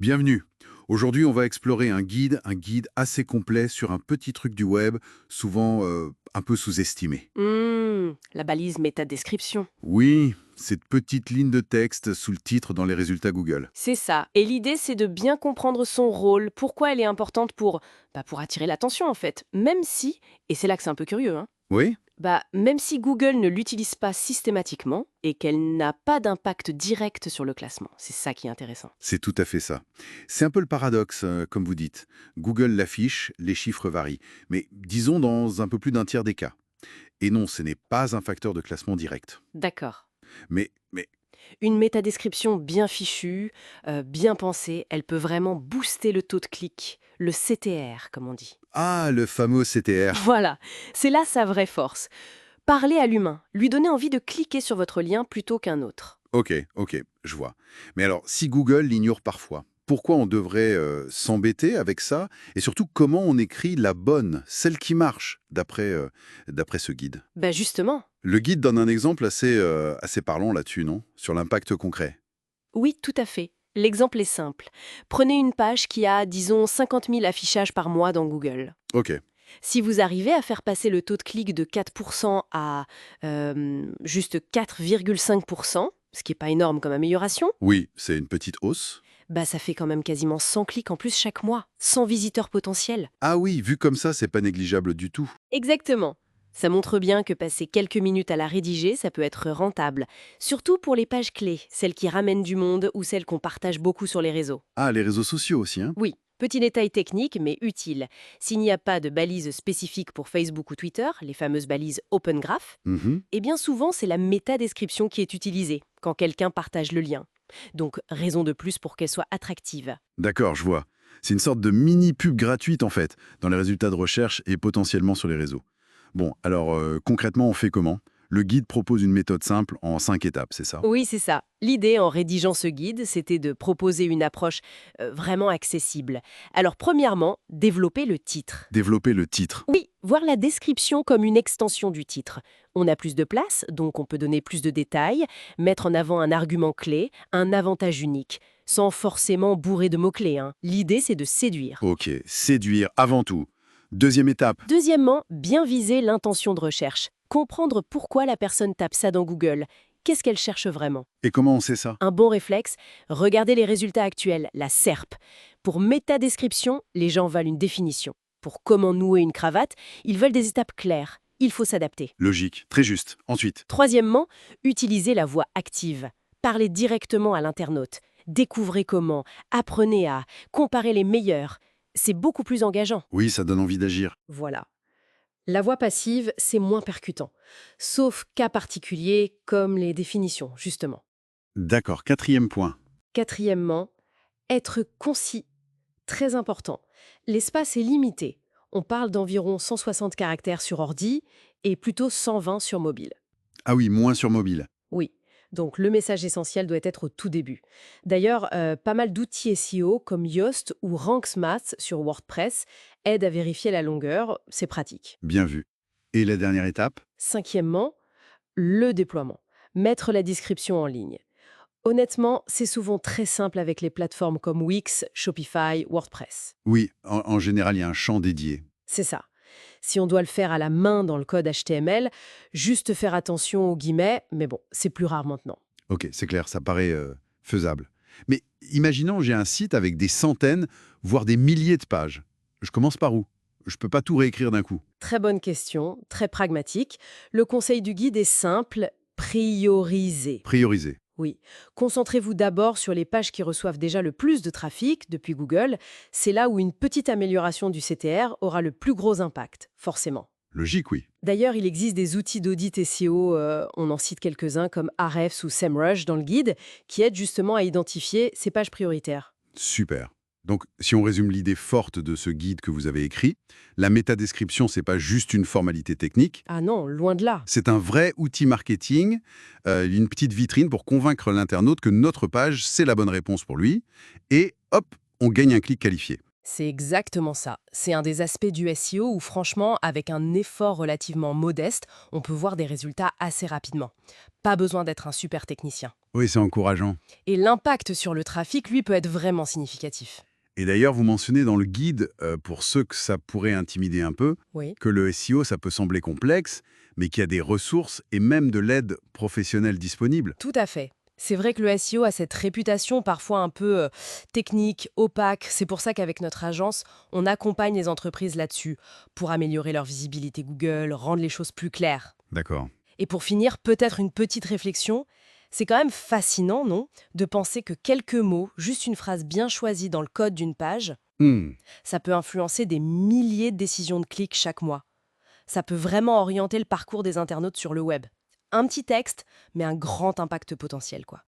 Bienvenue. Aujourd'hui, on va explorer un guide assez complet sur un petit truc du web, souvent un peu sous-estimé. La balise métadescription. Oui, cette petite ligne de texte sous le titre dans les résultats Google. C'est ça. Et l'idée, c'est de bien comprendre son rôle, pourquoi elle est importante pour attirer l'attention en fait. Même si, et c'est là que c'est un peu curieux, hein, Oui, même si Google ne l'utilise pas systématiquement et qu'elle n'a pas d'impact direct sur le classement. C'est ça qui est intéressant. c'est tout à fait ça. C'est un peu le paradoxe, comme vous dites. Google l'affiche, les chiffres varient. Mais disons dans un peu plus d'un tiers des cas. Et non, ce n'est pas un facteur de classement direct. D'accord. Mais Une métadescription bien fichue, bien pensée, elle peut vraiment booster le taux de clic, le CTR comme on dit. ah, le fameux CTR. Voilà, c'est là sa vraie force. Parler à l'humain, lui donner envie de cliquer sur votre lien plutôt qu'un autre. Ok, je vois. Mais alors, si Google l'ignore parfois, pourquoi on devrait s'embêter avec ça? Et surtout, comment on écrit la bonne, celle qui marche, d'après ce guide? Ben justement, Le guide donne un exemple assez parlant là-dessus, non? Sur l'impact concret. oui, tout à fait. L'exemple est simple. Prenez une page qui a, disons, 50 000 affichages par mois dans Google. Ok. Si vous arrivez à faire passer le taux de clic de 4% à juste 4,5%, ce qui n'est pas énorme comme amélioration, Oui, c'est une petite hausse. bah ça fait quand même quasiment 100 clics en plus chaque mois, 100 visiteurs potentiels. Ah oui, vu comme ça, c'est pas négligeable du tout. Exactement. Ça montre bien que passer quelques minutes à la rédiger, ça peut être rentable. Surtout pour les pages clés, celles qui ramènent du monde ou celles qu'on partage beaucoup sur les réseaux. Ah, les réseaux sociaux aussi, hein? Oui, petit détail technique mais utile. S'il n'y a pas de balise spécifique pour Facebook ou Twitter, les fameuses balises Open Graph, Mhm. eh bien souvent c'est la métadescription qui est utilisée quand quelqu'un partage le lien. Donc raison de plus pour qu'elle soit attractive. D'accord, je vois. C'est une sorte de mini-pub gratuite, en fait, dans les résultats de recherche et potentiellement sur les réseaux. Bon, alors concrètement, on fait comment? Le guide propose une méthode simple en 5 étapes, c'est ça? Oui, c'est ça. L'idée en rédigeant ce guide, c'était de proposer une approche vraiment accessible. Alors, premièrement, développer le titre. Développer le titre. Oui, voir la description comme une extension du titre. On a plus de place, donc on peut donner plus de détails, mettre en avant un argument clé, un avantage unique, sans forcément bourrer de mots-clés, hein. L'idée, c'est de séduire. Ok, séduire avant tout. Deuxième étape. Deuxièmement, bien viser l'intention de recherche. Comprendre pourquoi la personne tape ça dans Google. Qu'est-ce qu'elle cherche vraiment? Et comment on sait ça? Un bon réflexe, regardez les résultats actuels, la SERP. Pour métadescription, les gens veulent une définition. Pour comment nouer une cravate, ils veulent des étapes claires. Il faut s'adapter. Logique, très juste. Ensuite. Troisièmement, utilisez la voix active. Parlez directement à l'internaute. Découvrez comment, apprenez à, comparez les meilleurs. C'est beaucoup plus engageant. Oui, ça donne envie d'agir. Voilà. La voix passive, c'est moins percutant. Sauf cas particuliers comme les définitions, justement. D'accord, quatrième point. Quatrièmement, être concis. Très important. L'espace est limité. On parle d'environ 160 caractères sur ordi et plutôt 120 sur mobile. Ah oui, moins sur mobile. Oui, donc le message essentiel doit être au tout début. D'ailleurs, pas mal d'outils SEO comme Yoast ou Ranksmath sur WordPress aident à vérifier la longueur, c'est pratique. Bien vu. Et la dernière étape? Cinquièmement, le déploiement. Mettre la description en ligne. Honnêtement, c'est souvent très simple avec les plateformes comme Wix, Shopify, WordPress. Oui, en général, il y a un champ dédié. C'est ça. Si on doit le faire à la main dans le code HTML, juste faire attention aux guillemets, mais bon, c'est plus rare maintenant. Ok, c'est clair, ça paraît faisable. Mais imaginons, j'ai un site avec des centaines, voire des milliers de pages. Je commence par où? Je peux pas tout réécrire d'un coup. Très bonne question, très pragmatique. Le conseil du guide est simple, prioriser. Prioriser. Oui, concentrez-vous d'abord sur les pages qui reçoivent déjà le plus de trafic depuis Google. C'est là où une petite amélioration du CTR aura le plus gros impact, forcément. Logique, oui. D'ailleurs, il existe des outils d'audit SEO, on en cite quelques-uns comme Ahrefs ou SEMrush dans le guide, qui aident justement à identifier ces pages prioritaires. Super. Donc, si on résume l'idée forte de ce guide que vous avez écrit, la métadescription, c'est pas juste une formalité technique, Ah non, loin de là. c'est un vrai outil marketing, une petite vitrine pour convaincre l'internaute que notre page, c'est la bonne réponse pour lui, et hop, on gagne un clic qualifié. C'est exactement ça. C'est un des aspects du SEO où franchement, avec un effort relativement modeste, on peut voir des résultats assez rapidement. Pas besoin d'être un super technicien. Oui, c'est encourageant. Et l'impact sur le trafic, lui, peut être vraiment significatif. Et d'ailleurs, vous mentionnez dans le guide, pour ceux que ça pourrait intimider un peu, Oui. que le SEO, ça peut sembler complexe, mais qu'il y a des ressources et même de l'aide professionnelle disponible. Tout à fait. C'est vrai que le SEO a cette réputation parfois un peu technique, opaque. C'est pour ça qu'avec notre agence, on accompagne les entreprises là-dessus pour améliorer leur visibilité Google, rendre les choses plus claires. D'accord. Et pour finir, peut-être une petite réflexion. C'est quand même fascinant, non, de penser que quelques mots, juste une phrase bien choisie dans le code d'une page, Hmm. ça peut influencer des milliers de décisions de clics chaque mois. Ça peut vraiment orienter le parcours des internautes sur le web. Un petit texte, mais un grand impact potentiel, quoi.